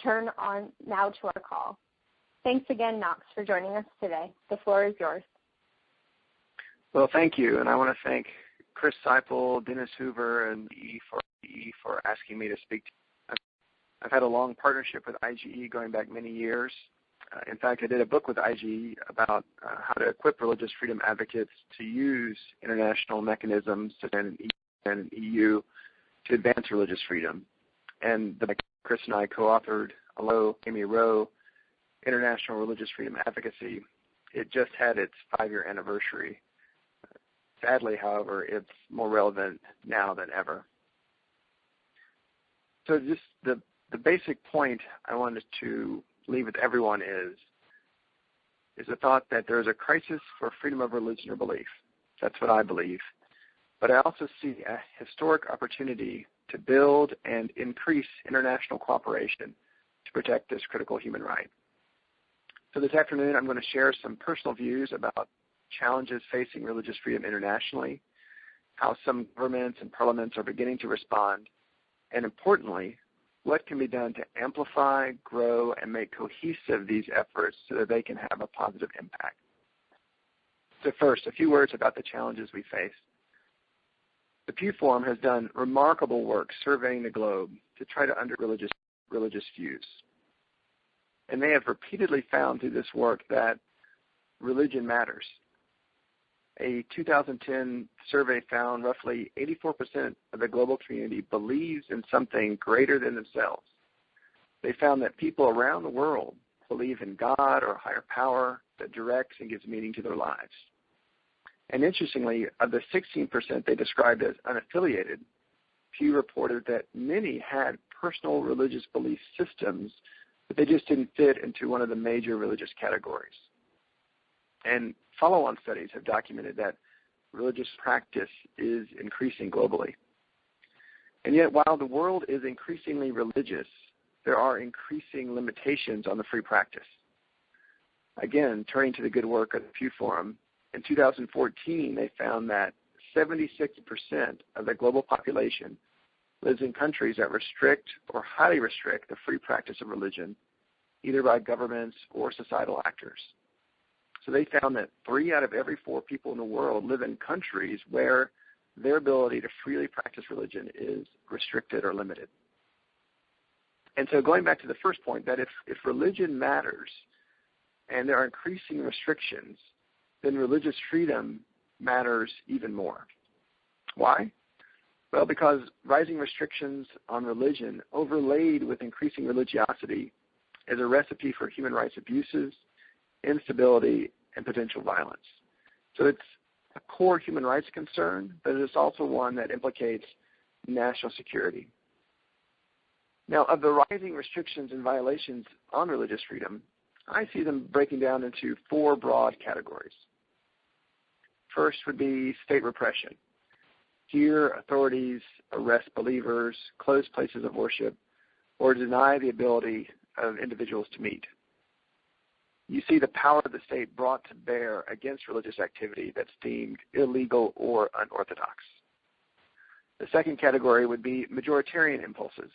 turn on now to our call. Thanks again, Knox, for joining us today. The floor is yours. Well, thank you, and I want to thank Chris Seipel, Dennis Hoover, and EE for asking me to speak. I've had a long partnership with IGE going back many years. In fact, I did a book with IGE about how to equip religious freedom advocates to use international mechanisms such as an EU to advance religious freedom. And Chris and I co-authored Amy Rowe, International Religious Freedom Advocacy. It just had its 5-year anniversary. Sadly, however, it's more relevant now than ever. So just the basic point I wanted to leave with everyone is the thought that there is a crisis for freedom of religion or belief. That's what I believe. But I also see a historic opportunity to build and increase international cooperation to protect this critical human right. So this afternoon I'm going to share some personal views about challenges facing religious freedom internationally, how some governments and parliaments are beginning to respond, and importantly, what can be done to amplify, grow, and make cohesive these efforts so that they can have a positive impact. So first, a few words about the challenges we face. The Pew Forum has done remarkable work surveying the globe to try to understand religious views. And they have repeatedly found through this work that religion matters. A 2010 survey found roughly 84% of the global community believes in something greater than themselves. They found that people around the world believe in God or a higher power that directs and gives meaning to their lives. And interestingly, of the 16% they described as unaffiliated, Pew reported that many had personal religious belief systems, but they just didn't fit into one of the major religious categories. And follow-on studies have documented that religious practice is increasing globally. And yet, while the world is increasingly religious, there are increasing limitations on the free practice. Again, turning to the good work of the Pew Forum, in 2014, they found that 76% of the global population lives in countries that restrict or highly restrict the free practice of religion, either by governments or societal actors. So they found that 3 out of every 4 people in the world live in countries where their ability to freely practice religion is restricted or limited. And so going back to the first point, that if religion matters and there are increasing restrictions, then religious freedom matters even more. Why? Well, because rising restrictions on religion overlaid with increasing religiosity is a recipe for human rights abuses, instability, and potential violence. So it's a core human rights concern, but it's also one that implicates national security. Now, of the rising restrictions and violations on religious freedom, I see them breaking down into 4 broad categories. First would be state repression. Here, authorities arrest believers, close places of worship, or deny the ability of individuals to meet. You see the power of the state brought to bear against religious activity that's deemed illegal or unorthodox. The second category would be majoritarian impulses.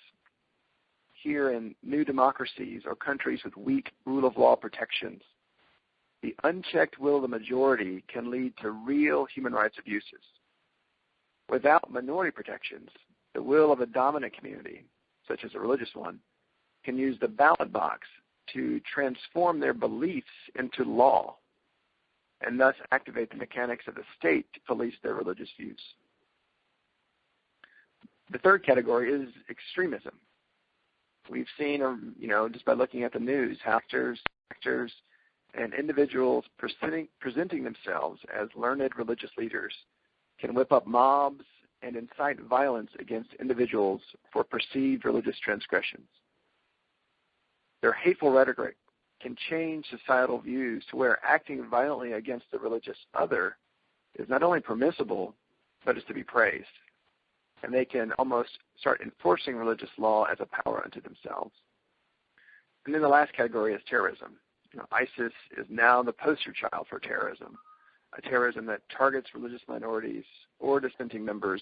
Here in new democracies or countries with weak rule of law protections, the unchecked will of the majority can lead to real human rights abuses. Without minority protections, the will of a dominant community, such as a religious one, can use the ballot box to transform their beliefs into law and thus activate the mechanics of the state to police their religious views. The third category is extremism. We've seen, just by looking at the news, how actors and individuals presenting themselves as learned religious leaders can whip up mobs and incite violence against individuals for perceived religious transgressions. Their hateful rhetoric can change societal views to where acting violently against the religious other is not only permissible, but is to be praised. And they can almost start enforcing religious law as a power unto themselves. And then the last category is terrorism. ISIS is now the poster child for terrorism, a terrorism that targets religious minorities or dissenting members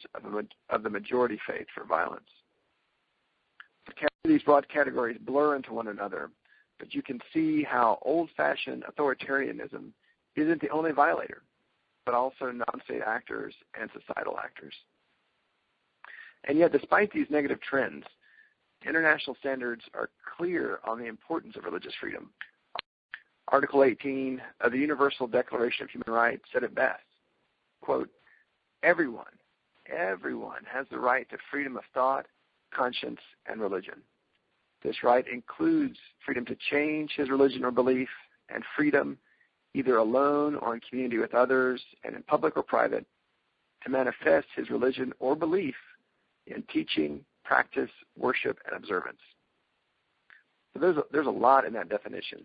of the majority faith for violence. These broad categories blur into one another, but you can see how old-fashioned authoritarianism isn't the only violator, but also non-state actors and societal actors. And yet, despite these negative trends, international standards are clear on the importance of religious freedom. Article 18 of the Universal Declaration of Human Rights said it best, quote, everyone has the right to freedom of thought, conscience, and religion. This right includes freedom to change his religion or belief, and freedom, either alone or in community with others, and in public or private, to manifest his religion or belief in teaching, practice, worship, and observance. So there's a lot in that definition.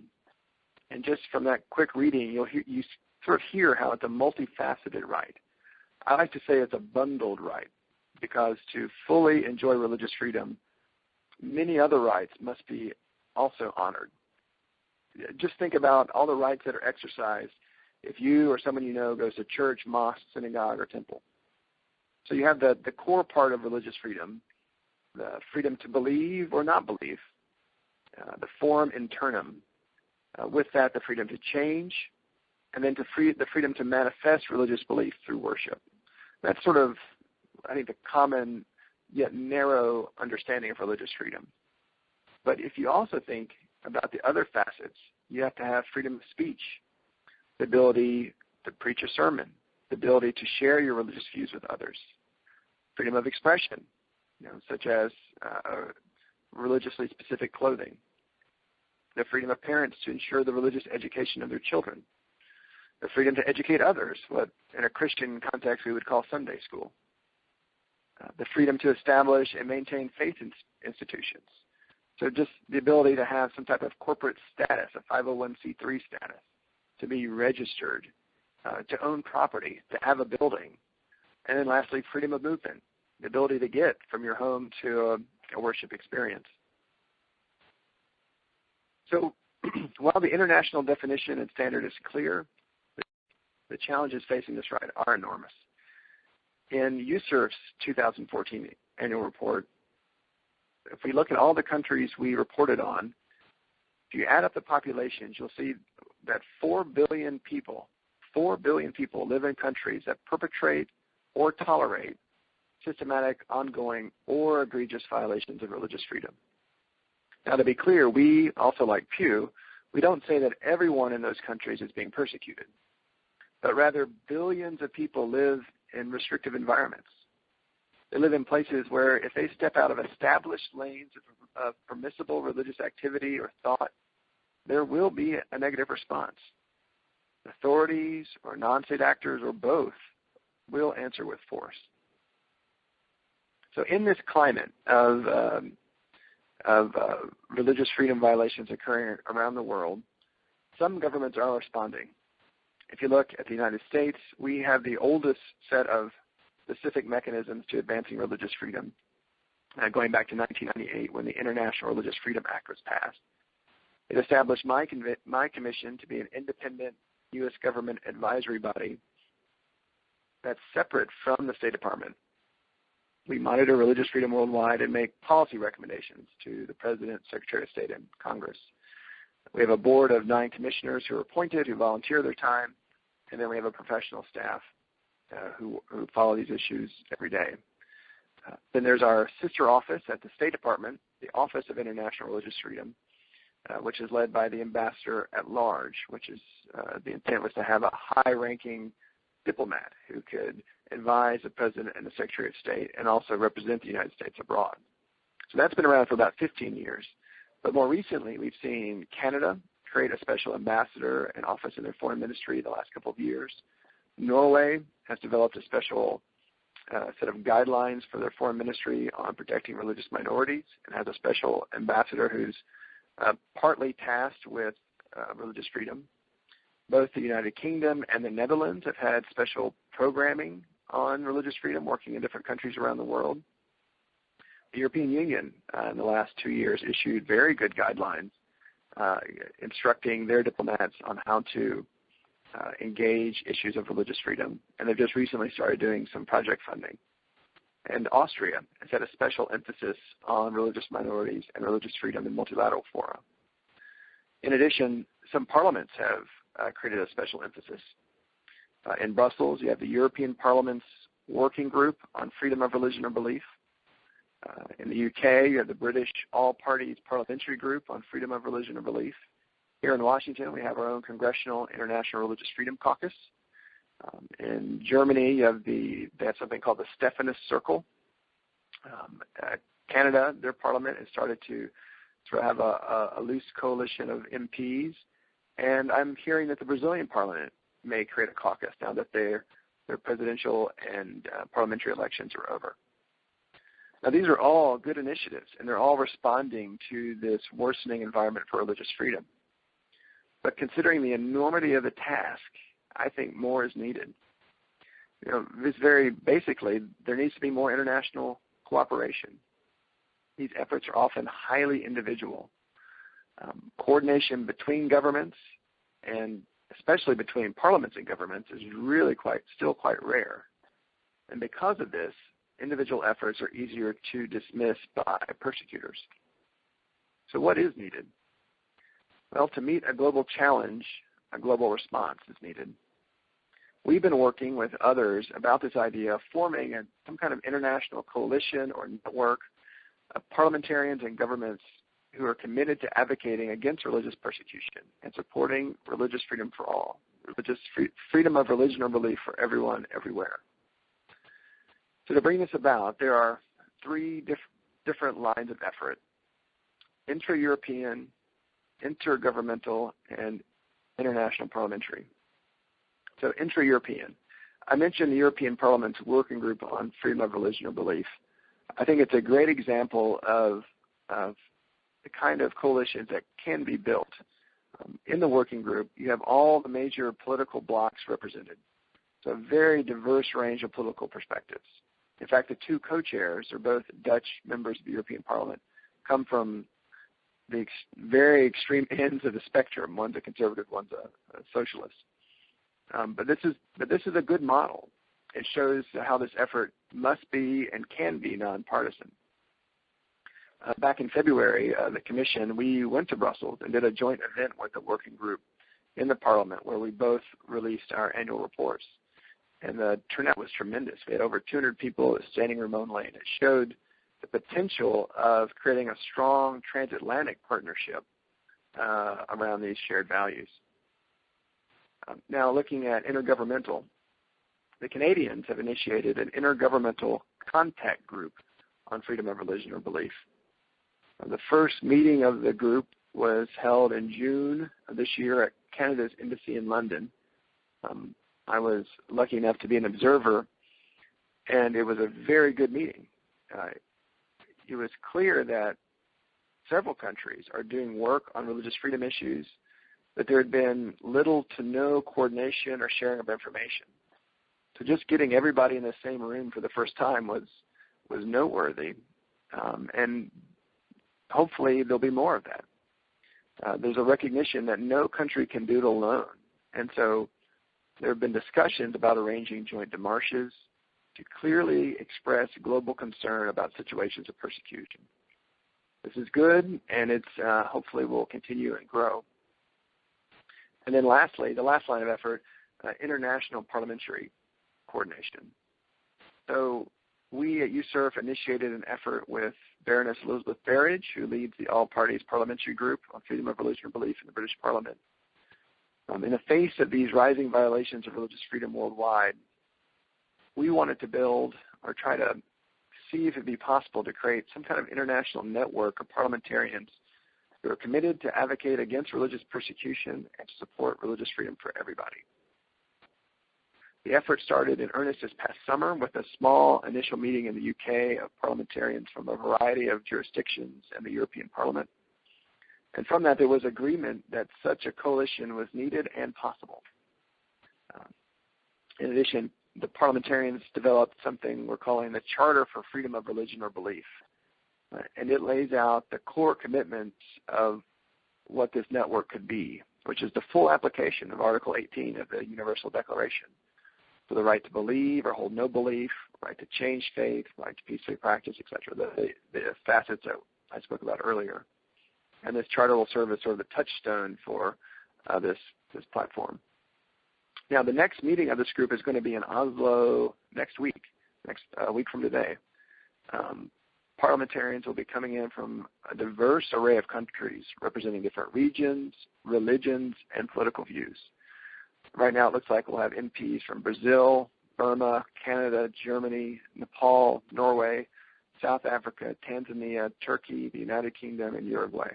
And just from that quick reading, you sort of hear how it's a multifaceted right. I like to say it's a bundled right, because to fully enjoy religious freedom, many other rights must be also honored. Just think about all the rights that are exercised if you or someone you know goes to church, mosque, synagogue, or temple. So you have the core part of religious freedom, the freedom to believe or not believe, the forum internum. With that, the freedom to change, and then the freedom to manifest religious belief through worship. That's sort of, I think, the common yet narrow understanding of religious freedom. But if you also think about the other facets, you have to have freedom of speech, the ability to preach a sermon, the ability to share your religious views with others, freedom of expression, such as religiously specific clothing, the freedom of parents to ensure the religious education of their children, the freedom to educate others, what in a Christian context we would call Sunday school, the freedom to establish and maintain faith institutions. So just the ability to have some type of corporate status, a 501c3 status, to be registered, to own property, to have a building. And then lastly, freedom of movement, the ability to get from your home to a worship experience. So while the international definition and standard is clear, the challenges facing this right are enormous. In USERF's 2014 annual report, if we look at all the countries we reported on, if you add up the populations, you'll see that 4 billion people live in countries that perpetrate or tolerate systematic, ongoing, or egregious violations of religious freedom. Now, to be clear, we also, like Pew, we don't say that everyone in those countries is being persecuted, but rather billions of people live in restrictive environments. They live in places where if they step out of established lanes of permissible religious activity or thought, there will be a negative response. Authorities or non-state actors or both will answer with force. So in this climate of religious freedom violations occurring around the world, some governments are responding. If you look at the United States, we have the oldest set of specific mechanisms to advancing religious freedom, going back to 1998 when the International Religious Freedom Act was passed. It established my commission to be an independent U.S. government advisory body that's separate from the State Department. We monitor religious freedom worldwide and make policy recommendations to the President, Secretary of State, and Congress. We have a board of 9 commissioners who are appointed, who volunteer their time, and then we have a professional staff who follow these issues every day. Then there's our sister office at the State Department, the Office of International Religious Freedom, which is led by the Ambassador at Large, which is the intent was to have a high-ranking diplomat who could advise the President and the Secretary of State and also represent the United States abroad. So that's been around for about 15 years. But more recently, we've seen Canada create a special ambassador and office in their foreign ministry the last couple of years. Norway has developed a special set of guidelines for their foreign ministry on protecting religious minorities and has a special ambassador who's partly tasked with religious freedom. Both the United Kingdom and the Netherlands have had special programming on religious freedom, working in different countries around the world. The European Union in the last 2 years issued very good guidelines instructing their diplomats on how to engage issues of religious freedom, and they've just recently started doing some project funding. And Austria has had a special emphasis on religious minorities and religious freedom in multilateral fora. In addition, some parliaments have created a special emphasis. In Brussels, you have the European Parliament's Working Group on Freedom of Religion or Belief. In the UK, you have the British All-Parties Parliamentary Group on Freedom of Religion or Belief. Here in Washington, we have our own Congressional International Religious Freedom Caucus. In Germany, they have something called the Stephanus Circle. Canada, their parliament has started to sort of have a loose coalition of MPs. And I'm hearing that the Brazilian parliament may create a caucus now that their presidential and parliamentary elections are over. Now, these are all good initiatives, and they're all responding to this worsening environment for religious freedom. But considering the enormity of the task, I think more is needed. This very basically, there needs to be more international cooperation. These efforts are often highly individual. Coordination between governments, and especially between parliaments and governments, is really still quite rare. And because of this, individual efforts are easier to dismiss by persecutors. So what is needed? Well, to meet a global challenge, a global response is needed. We've been working with others about this idea of forming some kind of international coalition or network of parliamentarians and governments who are committed to advocating against religious persecution and supporting religious freedom for all, freedom of religion or belief for everyone, everywhere. So to bring this about, there are three different lines of effort: intra-European, intergovernmental, and international parliamentary. So intra-European. I mentioned the European Parliament's Working Group on Freedom of Religion or Belief. I think it's a great example of the kind of coalitions that can be built. In the working group, you have all the major political blocs represented. So a very diverse range of political perspectives. In fact, the two co-chairs are both Dutch members of the European Parliament, come from the very extreme ends of the spectrum. One's a conservative, one's a socialist. But this is a good model. It shows how this effort must be and can be nonpartisan. Back in February, the Commission, we went to Brussels and did a joint event with the working group in the Parliament where we both released our annual reports. And the turnout was tremendous. We had over 200 people standing room only, and it showed the potential of creating a strong transatlantic partnership around these shared values. Now, looking at intergovernmental, the Canadians have initiated an intergovernmental contact group on freedom of religion or belief. The first meeting of the group was held in June of this year at Canada's embassy in London. I was lucky enough to be an observer, and it was a very good meeting. It was clear that several countries are doing work on religious freedom issues, but there had been little to no coordination or sharing of information. So just getting everybody in the same room for the first time was noteworthy, and hopefully there'll be more of that. There's a recognition that no country can do it alone, and so there have been discussions about arranging joint démarches to clearly express global concern about situations of persecution. This is good, and it's hopefully will continue and grow. And then lastly, the last line of effort, international parliamentary coordination. So we at USERF initiated an effort with Baroness Elizabeth Berridge, who leads the All-Parties Parliamentary Group on Freedom of Religion and Belief in the British Parliament. In the face of these rising violations of religious freedom worldwide, we wanted to build or try to see if it would be possible to create some kind of international network of parliamentarians who are committed to advocate against religious persecution and to support religious freedom for everybody. The effort started in earnest this past summer with a small initial meeting in the UK of parliamentarians from a variety of jurisdictions and the European Parliament. And from that, there was agreement that such a coalition was needed and possible. In addition, the parliamentarians developed something we're calling the Charter for Freedom of Religion or Belief. And it lays out the core commitments of what this network could be, which is the full application of Article 18 of the Universal Declaration. for the right to believe or hold no belief, right to change faith, right to peacefully practice, etc., the facets that I spoke about earlier. And this charter will serve as sort of the touchstone for this platform. Now, the next meeting of this group is going to be in Oslo next week from today. Parliamentarians will be coming in from a diverse array of countries representing different regions, religions, and political views. Right now it looks like we'll have MPs from Brazil, Burma, Canada, Germany, Nepal, Norway, South Africa, Tanzania, Turkey, the United Kingdom, and Uruguay.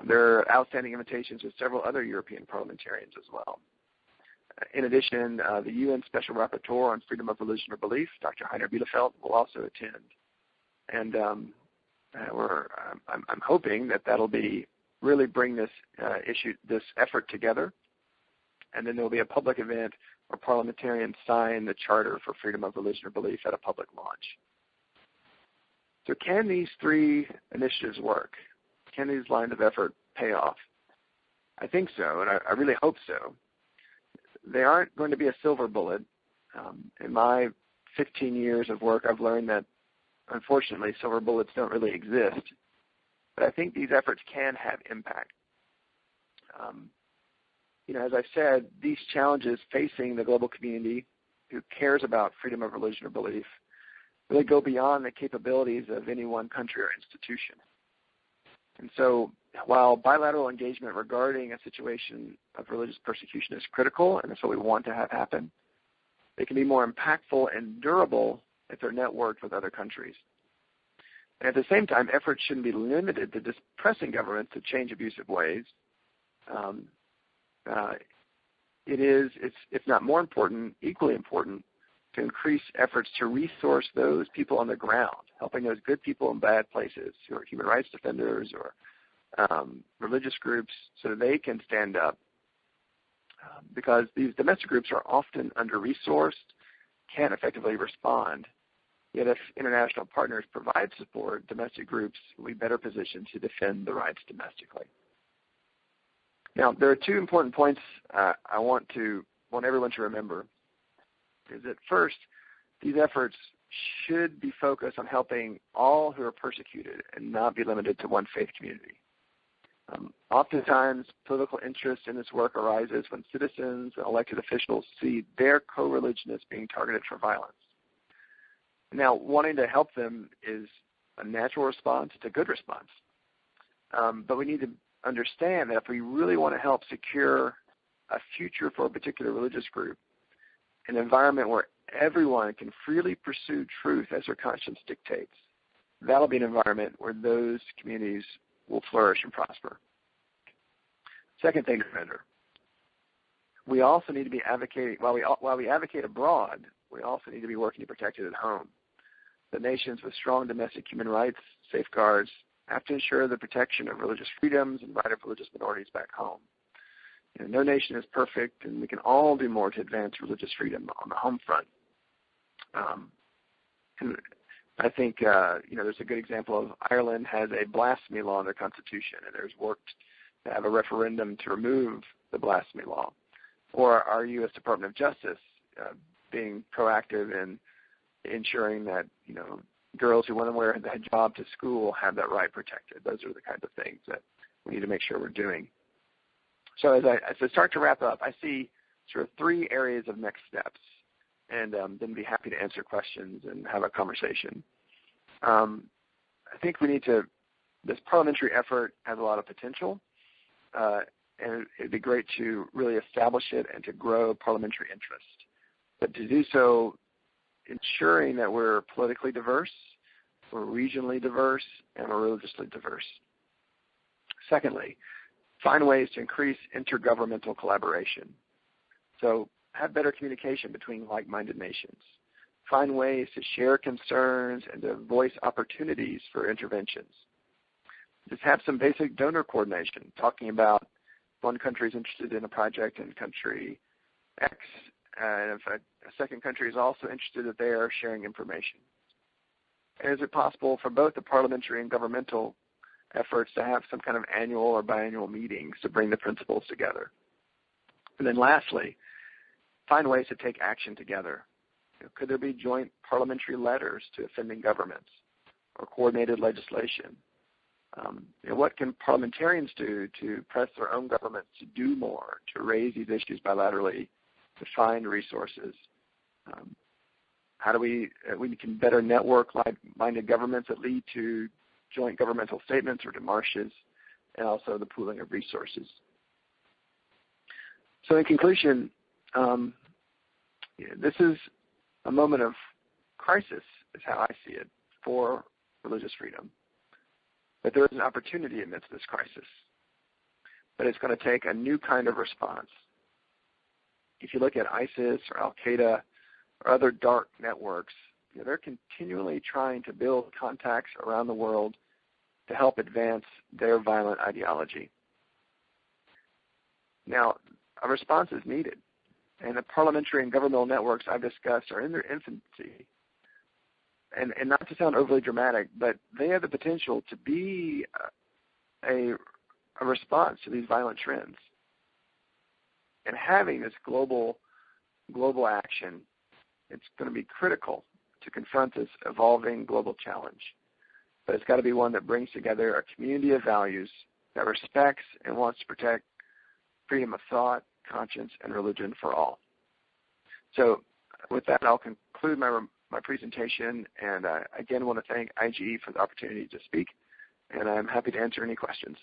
There are outstanding invitations with several other European parliamentarians as well. In addition, the UN Special Rapporteur on Freedom of Religion or Belief, Dr. Heiner Bielefeld, will also attend. And I'm hoping that that'll be really bring this this effort together. And then there will be a public event where parliamentarians sign the Charter for Freedom of Religion or Belief at a public launch. So can these three initiatives work? Can these lines of effort pay off? I think so, and I really hope so. They aren't going to be a silver bullet. In my 15 years of work, I've learned that, unfortunately, silver bullets don't really exist. But I think these efforts can have impact. As I said, these challenges facing the global community who cares about freedom of religion or belief really go beyond the capabilities of any one country or institution. And so while bilateral engagement regarding a situation of religious persecution is critical, and that's what we want to have happen, they can be more impactful and durable if they're networked with other countries. And at the same time, efforts shouldn't be limited to just pressing governments to change abusive ways. It's if not more important, equally important, to increase efforts to resource those people on the ground, helping those good people in bad places who are human rights defenders or religious groups so that they can stand up. Because these domestic groups are often under-resourced, can't effectively respond. Yet if international partners provide support, domestic groups will be better positioned to defend the rights domestically. Now, there are two important points I want everyone to remember. Is that first, these efforts should be focused on helping all who are persecuted and not be limited to one faith community. Oftentimes, political interest in this work arises when citizens and elected officials see their co-religionists being targeted for violence. Now, wanting to help them is a natural response. It's a good response. But we need to understand that if we really want to help secure a future for a particular religious group, an environment where everyone can freely pursue truth as their conscience dictates, that'll be an environment where those communities will flourish and prosper. Second thing to remember, we also need to be advocating, while we advocate abroad, we also need to be working to protect it at home. The nations with strong domestic human rights safeguards have to ensure the protection of religious freedoms and right of religious minorities back home. No nation is perfect, and we can all do more to advance religious freedom on the home front. And I think, there's a good example of Ireland has a blasphemy law in their constitution, and there's worked to have a referendum to remove the blasphemy law. Or our U.S. Department of Justice being proactive in ensuring that, girls who want to wear the hijab to school have that right protected. Those are the kinds of things that we need to make sure we're doing. So as I start to wrap up, I see sort of three areas of next steps, and then be happy to answer questions and have a conversation. I think this parliamentary effort has a lot of potential, and it'd be great to really establish it and to grow parliamentary interest. But to do so, ensuring that we're politically diverse, we're regionally diverse, and we're religiously diverse. Secondly, find ways to increase intergovernmental collaboration. So have better communication between like-minded nations. Find ways to share concerns and to voice opportunities for interventions. Just have some basic donor coordination, talking about one country is interested in a project in country X, and if a second country is also interested, that they are sharing information. And is it possible for both the parliamentary and governmental efforts to have some kind of annual or biannual meetings to bring the principals together? And then lastly, find ways to take action together. Could there be joint parliamentary letters to offending governments or coordinated legislation? What can parliamentarians do to press their own governments to do more, to raise these issues bilaterally, to find resources? How do we can better network like-minded governments that lead to joint governmental statements or demarches, and also the pooling of resources. So in conclusion, this is a moment of crisis, is how I see it, for religious freedom. But there is an opportunity amidst this crisis. But it's going to take a new kind of response. If you look at ISIS or Al-Qaeda or other dark networks, they're continually trying to build contacts around the world to help advance their violent ideology. Now, a response is needed. And the parliamentary and governmental networks I've discussed are in their infancy. And not to sound overly dramatic, but they have the potential to be a response to these violent trends. And having this global action, it's going to be critical to confront this evolving global challenge. But it's got to be one that brings together a community of values that respects and wants to protect freedom of thought, conscience, and religion for all. So with that, I'll conclude my presentation, and I again want to thank IGE for the opportunity to speak, and I'm happy to answer any questions.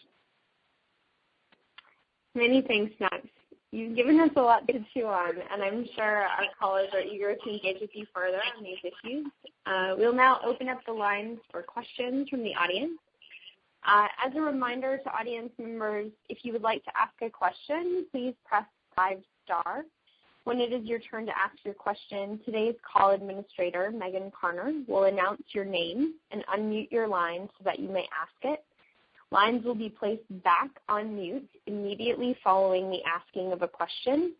Many thanks, Knox. You've given us a lot to chew on, and I'm sure our callers are eager to engage with you further on these issues. We'll now open up the lines for questions from the audience. As a reminder to audience members, if you would like to ask a question, please press 5*. When it is your turn to ask your question, today's call administrator, Megan Carner, will announce your name and unmute your line so that you may ask it. Lines will be placed back on mute immediately following the asking of a question.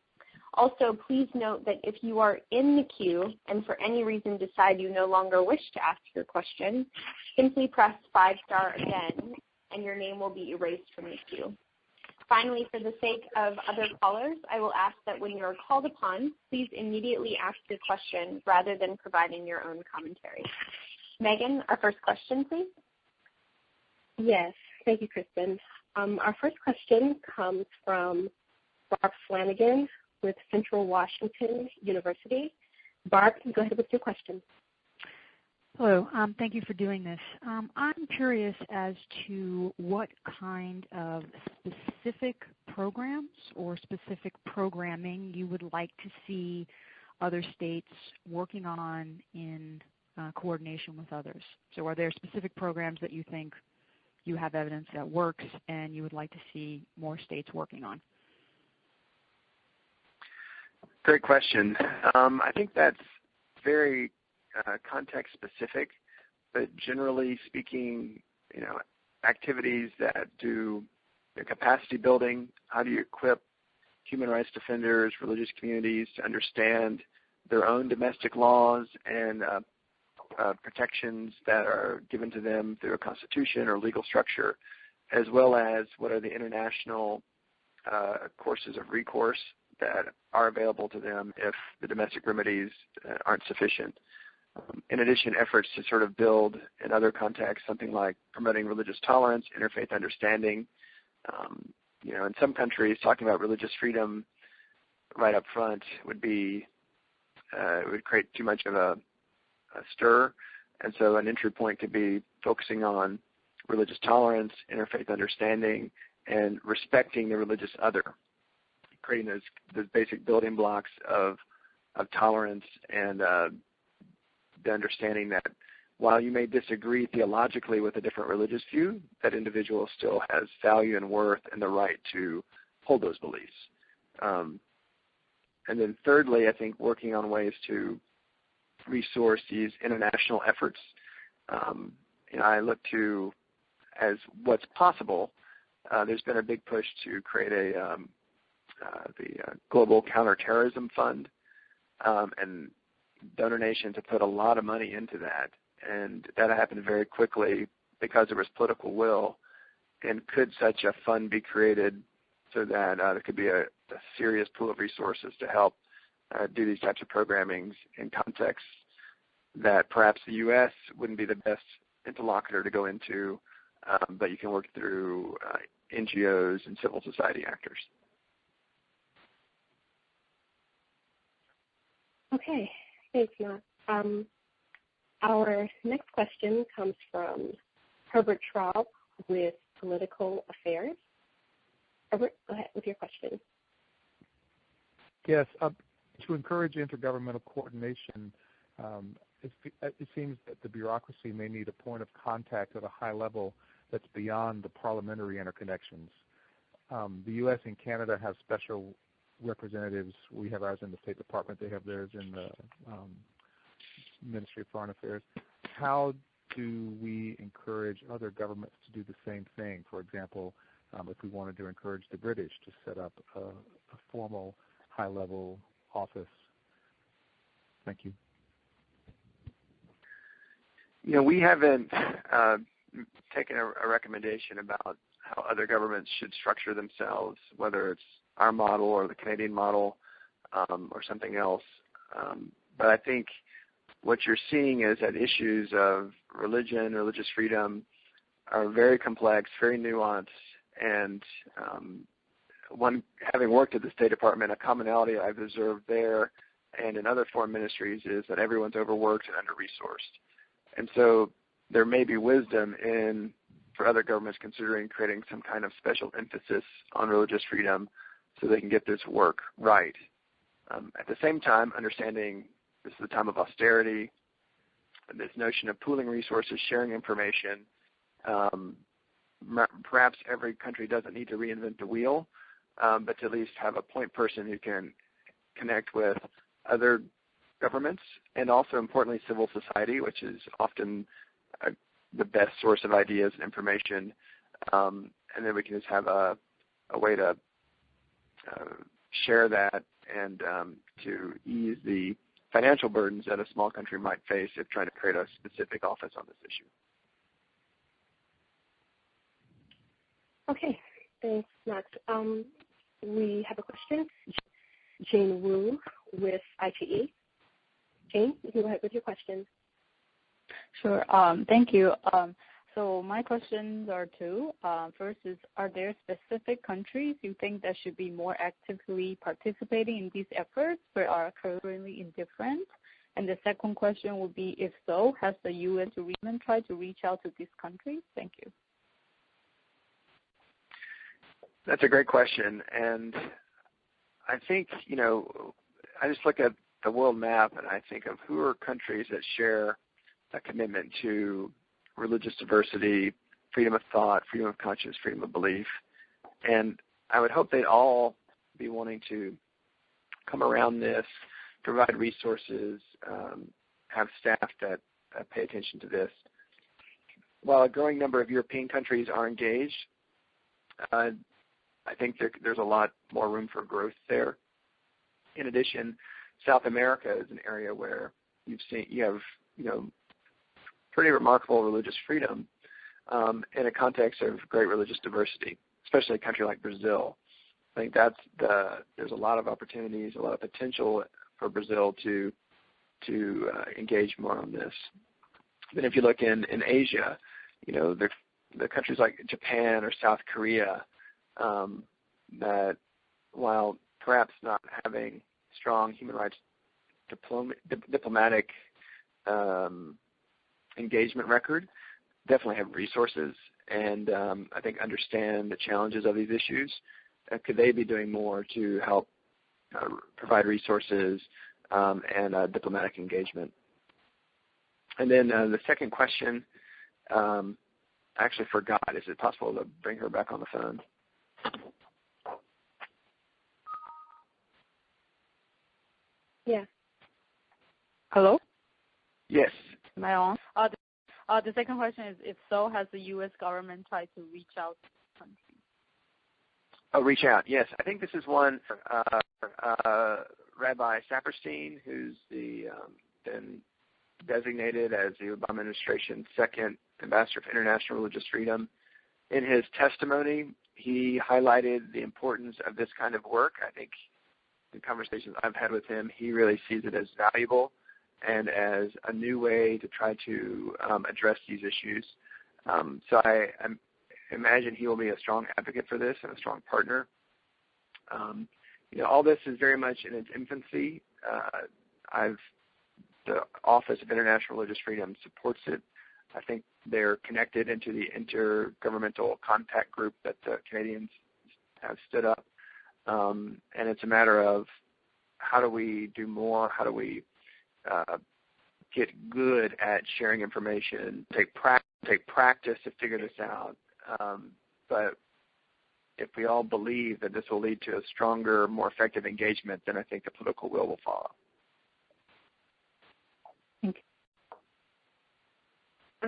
Also, please note that if you are in the queue and for any reason decide you no longer wish to ask your question, simply press 5* again, and your name will be erased from the queue. Finally, for the sake of other callers, I will ask that when you are called upon, please immediately ask your question rather than providing your own commentary. Megan, our first question, please. Yes, thank you, Kristen. Our first question comes from Barb Flanagan with Central Washington University. Barb, go ahead with your question. Hello. Thank you for doing this. I'm curious as to what kind of specific programs or specific programming you would like to see other states working on in coordination with others. So are there specific programs that you think you have evidence that works and you would like to see more states working on? Great question. I think that's very context specific, but generally speaking, activities that do capacity building. How do you equip human rights defenders, religious communities to understand their own domestic laws and protections that are given to them through a constitution or legal structure, as well as what are the international courses of recourse that are available to them if the domestic remedies aren't sufficient. In addition, efforts to sort of build in other contexts something like promoting religious tolerance, interfaith understanding. In some countries, talking about religious freedom right up front would create too much of a stir, and so an entry point could be focusing on religious tolerance, interfaith understanding, and respecting the religious other, creating those basic building blocks of tolerance and the understanding that while you may disagree theologically with a different religious view, that individual still has value and worth and the right to hold those beliefs. And then thirdly, I think working on ways to resource these international efforts. I look to as what's possible. There's been a big push to create the Global Counterterrorism Fund, and donor nations have put a lot of money into that, and that happened very quickly because there was political will. And could such a fund be created so that there could be a serious pool of resources to help do these types of programmings in contexts that perhaps the U.S. wouldn't be the best interlocutor to go into, but you can work through NGOs and civil society actors. Okay, thanks, Knox. Our next question comes from Herbert Traub with Political Affairs. Herbert, go ahead with your question. Yes, to encourage intergovernmental coordination, it seems that the bureaucracy may need a point of contact at a high level that's beyond the parliamentary interconnections. The U.S. and Canada have special representatives. We have ours in the State Department. They have theirs in the Ministry of Foreign Affairs. How do we encourage other governments to do the same thing? For example, if we wanted to encourage the British to set up a formal high-level office. Thank you. You know, we haven't taken a recommendation about how other governments should structure themselves, whether it's our model or the Canadian model or something else. But I think what you're seeing is that issues of religion, religious freedom are very complex, very nuanced, and having worked at the State Department, a commonality I've observed there and in other foreign ministries is that everyone's overworked and under-resourced. And so there may be wisdom for other governments considering creating some kind of special emphasis on religious freedom so they can get this work right. At the same time, understanding this is a time of austerity, this notion of pooling resources, sharing information, perhaps every country doesn't need to reinvent the wheel, but to at least have a point person who can connect with other governments and also, importantly, civil society, which is often the best source of ideas and information. And then we can just have a way to share that and to ease the financial burdens that a small country might face if trying to create a specific office on this issue. Okay, thanks, Max. We have a question. Jane Wu with ITE. Jane, you can go ahead with your question. Sure. Thank you. So my questions are two. First is, are there specific countries you think that should be more actively participating in these efforts but are currently indifferent? And the second question would be, if so, has the U.S. or even tried to reach out to these countries? Thank you. That's a great question. And I think, I just look at the world map and I think of who are countries that share a commitment to religious diversity, freedom of thought, freedom of conscience, freedom of belief. And I would hope they'd all be wanting to come around this, provide resources, have staff that pay attention to this. While a growing number of European countries are engaged, I think there's a lot more room for growth there. In addition, South America is an area where you have pretty remarkable religious freedom in a context of great religious diversity, especially a country like Brazil. I think there's a lot of opportunities, a lot of potential for Brazil to engage more on this. Then if you look in Asia, the countries like Japan or South Korea that, while perhaps not having strong human rights diplomatic engagement record, definitely have resources and I think understand the challenges of these issues. Could they be doing more to help provide resources and diplomatic engagement? And then the second question, I actually forgot. Is it possible to bring her back on the phone? Yeah. Hello? Yes. Am I on? The second question is, if so, has the U.S. government tried to reach out to the country? Oh, reach out. Yes. I think this is one Rabbi Saperstein, who's been designated as the Obama administration's second ambassador for international religious freedom. In his testimony, he highlighted the importance of this kind of work. I think the conversations I've had with him, he really sees it as valuable and as a new way to try to address these issues. So I imagine he will be a strong advocate for this and a strong partner. All this is very much in its infancy. The Office of International Religious Freedom supports it. I think they're connected into the intergovernmental contact group that the Canadians have stood up. And it's a matter of how do we do more? How do we get good at sharing information, take practice to figure this out. But if we all believe that this will lead to a stronger, more effective engagement, then I think the political will follow. Thank you.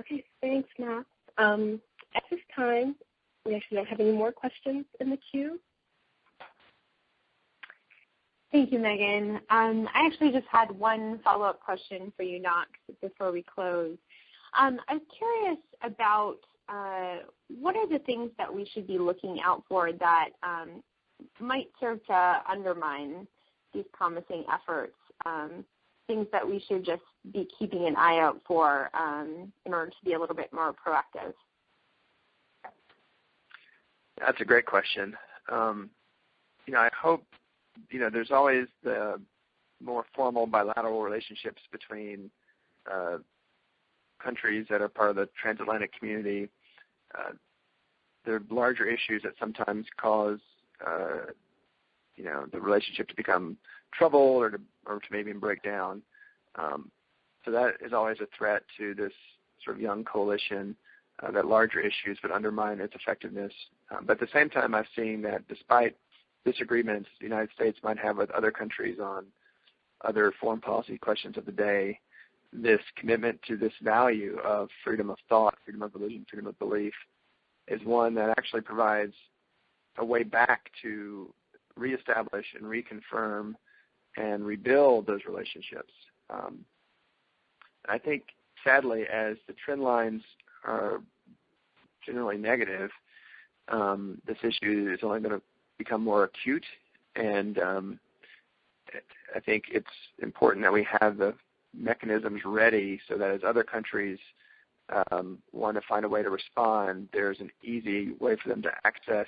Okay, thanks, Knox. At this time, we actually don't have any more questions in the queue. Thank you, Megan. I actually just had one follow-up question for you, Knox, before we close. I was curious about what are the things that we should be looking out for that might serve to undermine these promising efforts, things that we should just be keeping an eye out for in order to be a little bit more proactive? That's a great question. I hope, there's always the more formal bilateral relationships between countries that are part of the transatlantic community. There are larger issues that sometimes cause, the relationship to become troubled or to maybe break down. So that is always a threat to this sort of young coalition, that larger issues would undermine its effectiveness. But at the same time, I've seen that despite disagreements the United States might have with other countries on other foreign policy questions of the day, this commitment to this value of freedom of thought, freedom of religion, freedom of belief is one that actually provides a way back to reestablish and reconfirm and rebuild those relationships. I think, sadly, as the trend lines are generally negative, this issue is only going to become more acute, and I think it's important that we have the mechanisms ready so that as other countries want to find a way to respond, there's an easy way for them to access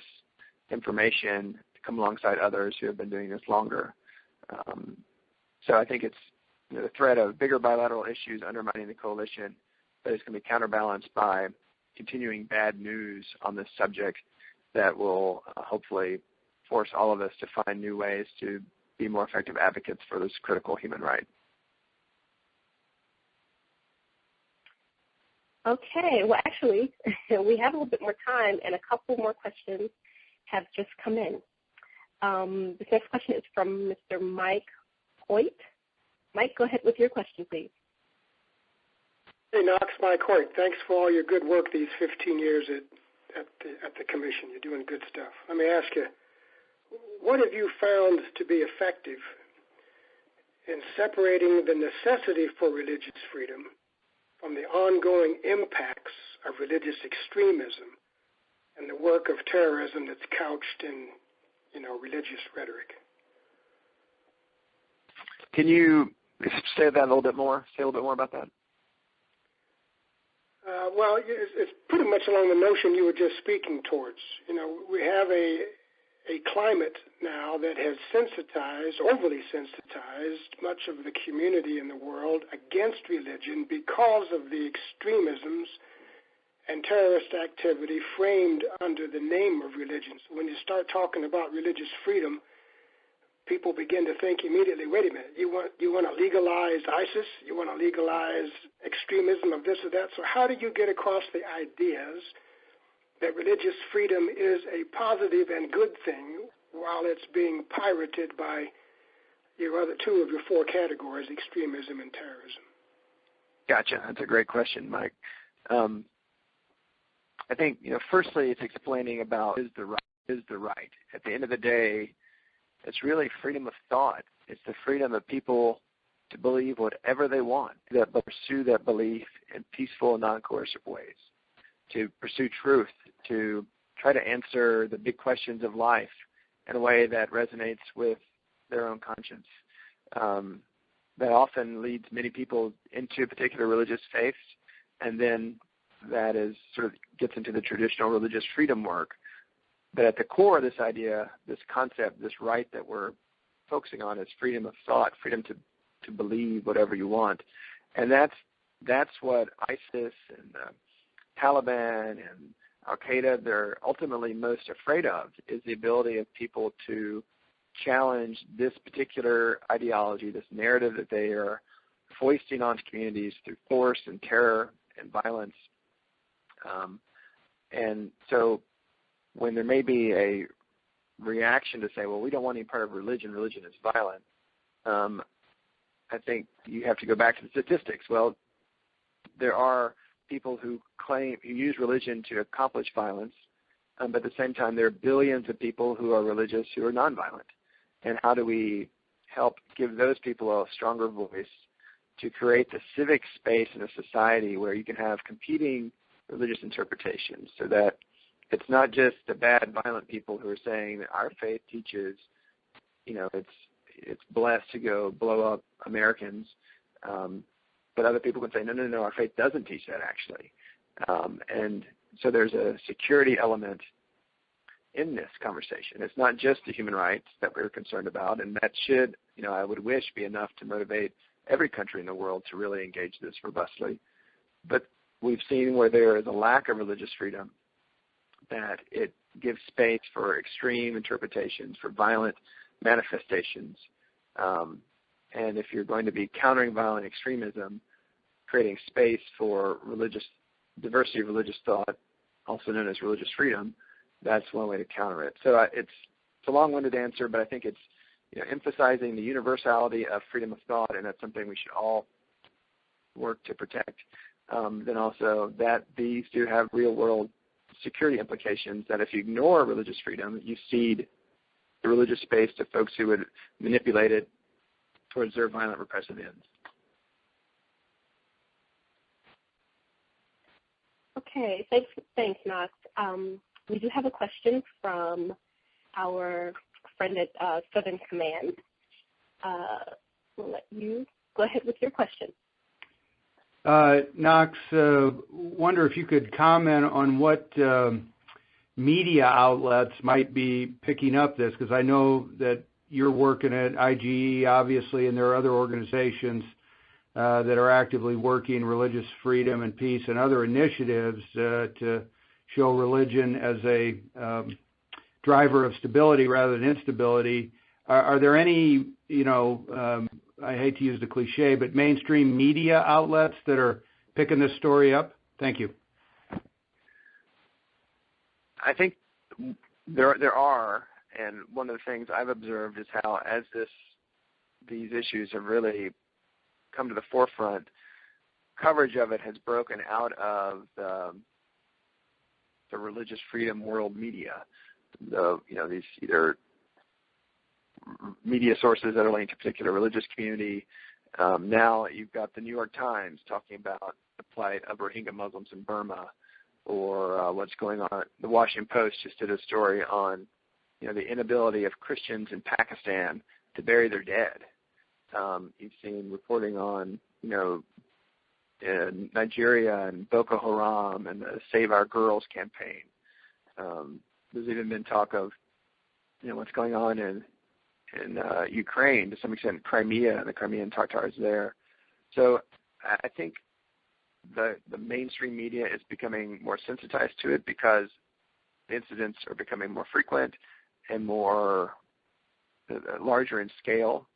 information to come alongside others who have been doing this longer. So I think it's the threat of bigger bilateral issues undermining the coalition, but it's going to be counterbalanced by continuing bad news on this subject that will hopefully force all of us to find new ways to be more effective advocates for this critical human right. Okay, well, actually, we have a little bit more time, and a couple more questions have just come in. This next question is from Mr. Mike Hoyt. Mike, go ahead with your question, please. Hey, Knox, Mike Hoyt. Thanks for all your good work these 15 years at the Commission. You're doing good stuff. Let me ask you, what have you found to be effective in separating the necessity for religious freedom from the ongoing impacts of religious extremism and the work of terrorism that's couched in, religious rhetoric? Can you say that a little bit more? Say a little bit more about that? Well, it's pretty much along the notion you were just speaking towards. We have a climate now that has overly sensitized much of the community in the world against religion because of the extremisms and terrorist activity framed under the name of religion. So when you start talking about religious freedom, people begin to think immediately, wait a minute, you want to legalize ISIS? You want to legalize extremism of this or that? So how do you get across the ideas that religious freedom is a positive and good thing while it's being pirated by two of your four categories, extremism and terrorism? Gotcha. That's a great question, Mike. I think, firstly, it's explaining about is the right. At the end of the day, it's really freedom of thought. It's the freedom of people to believe whatever they want, but pursue that belief in peaceful, non-coercive ways, to pursue truth, to try to answer the big questions of life in a way that resonates with their own conscience. That often leads many people into a particular religious faith, and then that is sort of gets into the traditional religious freedom work. But at the core of this idea, this concept, this right that we're focusing on is freedom of thought, freedom to believe whatever you want. And that's what ISIS and Taliban and Al-Qaeda, they're ultimately most afraid of, is the ability of people to challenge this particular ideology, this narrative that they are foisting onto communities through force and terror and violence. And so when there may be a reaction to say, well, we don't want any part of religion, religion is violent, I think you have to go back to the statistics. Well, there are people who use religion to accomplish violence, but at the same time there are billions of people who are religious who are nonviolent. And how do we help give those people a stronger voice to create the civic space in a society where you can have competing religious interpretations, so that it's not just the bad, violent people who are saying that our faith teaches, it's blessed to go blow up Americans, but other people can say, no, our faith doesn't teach that actually. And so there's a security element in this conversation. It's not just the human rights that we're concerned about, and that should, I would wish, be enough to motivate every country in the world to really engage this robustly. But we've seen where there is a lack of religious freedom, that it gives space for extreme interpretations, for violent manifestations. And if you're going to be countering violent extremism, creating space for diversity of religious thought, also known as religious freedom, that's one way to counter it. So it's a long-winded answer, but I think it's emphasizing the universality of freedom of thought, and that's something we should all work to protect. Then also that these do have real-world security implications, that if you ignore religious freedom, you cede the religious space to folks who would manipulate it towards their violent repressive ends. Okay, thanks, Knox. We do have a question from our friend at Southern Command. We'll let you go ahead with your question. Knox, wonder if you could comment on what media outlets might be picking up this, because I know that you're working at IGE, obviously, and there are other organizations that are actively working religious freedom and peace and other initiatives to show religion as a driver of stability rather than instability. Are there any, I hate to use the cliche, but mainstream media outlets that are picking this story up? Thank you. I think there are, and one of the things I've observed is how, as these issues have really come to the forefront, coverage of it has broken out of the religious freedom world media. These either media sources that are linked to a particular religious community. Now you've got the New York Times talking about the plight of Rohingya Muslims in Burma, or what's going on. The Washington Post just did a story on, the inability of Christians in Pakistan to bury their dead. You've seen reporting on, in Nigeria and Boko Haram and the Save Our Girls campaign. There's even been talk of, what's going on in Ukraine, to some extent Crimea and the Crimean Tatars there. So I think the mainstream media is becoming more sensitized to it because the incidents are becoming more frequent and more larger in scale.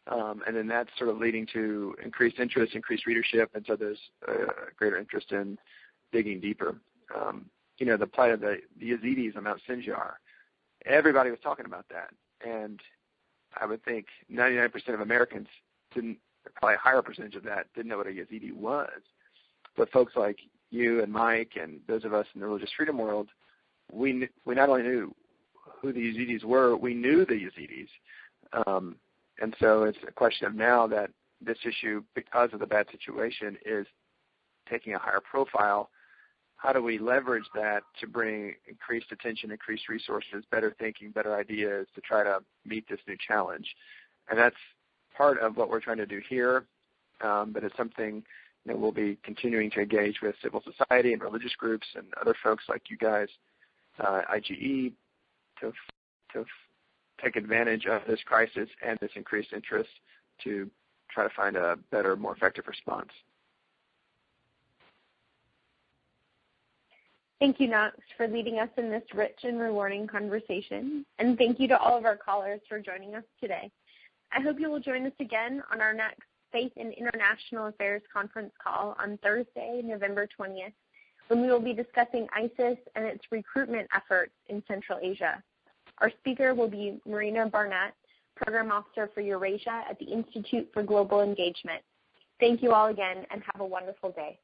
And then that's sort of leading to increased interest, increased readership, and so there's a greater interest in digging deeper. The plight of the Yazidis on Mount Sinjar, everybody was talking about that. And I would think 99% of Americans didn't, probably a higher percentage of that, didn't know what a Yazidi was. But folks like you and Mike and those of us in the religious freedom world, we not only knew who the Yazidis were, we knew the Yazidis. And so it's a question of now that this issue, because of the bad situation, is taking a higher profile. how do we leverage that to bring increased attention, increased resources, better thinking, better ideas to try to meet this new challenge? And that's part of what we're trying to do here, but it's something we'll be continuing to engage with civil society and religious groups and other folks like you guys, IGE, to take advantage of this crisis and this increased interest to try to find a better, more effective response. Thank you, Knox, for leading us in this rich and rewarding conversation. And thank you to all of our callers for joining us today. I hope you will join us again on our next Faith in International Affairs conference call on Thursday, November 20th, when we will be discussing ISIS and its recruitment efforts in Central Asia. Our speaker will be Marina Barnett, Program Officer for Eurasia at the Institute for Global Engagement. Thank you all again, and have a wonderful day.